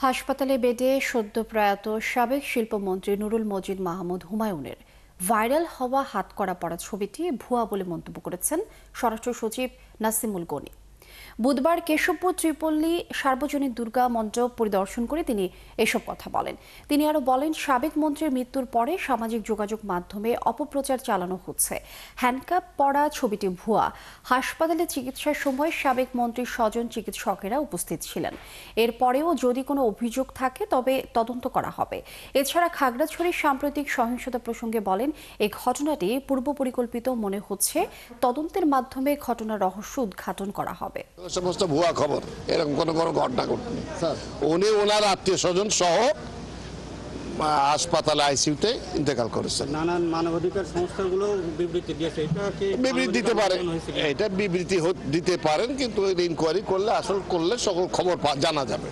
হাসপাতালে বেডে সদ্য প্রয়াত সাবেক শিল্পমন্ত্রী নুরুল মজিদ মাহমুদ হুমায়ুনের ভাইরাল হওয়া হাতকড়া পরা ছবিটি ভুয়া বলে মন্তব্য করেছেন স্বরাষ্ট্র সচিব নাসিমুল গনি। বুধবার কেশবপুর ত্রিপল্লী সার্বজনীন দুর্গা মণ্ডপ পরিদর্শন করে তিনি এসব কথা বলেন। তিনি আরও বলেন, সাবেক মন্ত্রীর মৃত্যুর পরে সামাজিক যোগাযোগ মাধ্যমে অপপ্রচার চালানো হচ্ছে। হ্যান্ডকাপ পরা ছবিটি ভুয়া। হাসপাতালে চিকিৎসার সময় সাবেক মন্ত্রীর স্বজন চিকিৎসকেরা উপস্থিত ছিলেন। এরপরেও যদি কোনো অভিযোগ থাকে তবে তদন্ত করা হবে। এছাড়া খাগড়াছড়ির সাম্প্রতিক সহিংসতা প্রসঙ্গে বলেন, এই ঘটনাটি পূর্ব পরিকল্পিত মনে হচ্ছে। তদন্তের মাধ্যমে ঘটনার রহস্য উদ্ঘাটন করা হবে। সমস্ত ভুয়া খবর, এরকম কোনো ঘটনা ঘটেনি। উনি ওনার আত্মীয় স্বজন সহ হাসপাতালে আইসিইউতে ইন্তেকাল করেছেন। নানান মানবাধিকার সংস্থাগুলো বিবৃতি দিয়েছে, বিবৃতি দিতে পারে, এটা বিবৃতি দিতে পারেন, কিন্তু ইনকোয়ারি করলে আসল করলে সকল খবর জানা যাবে।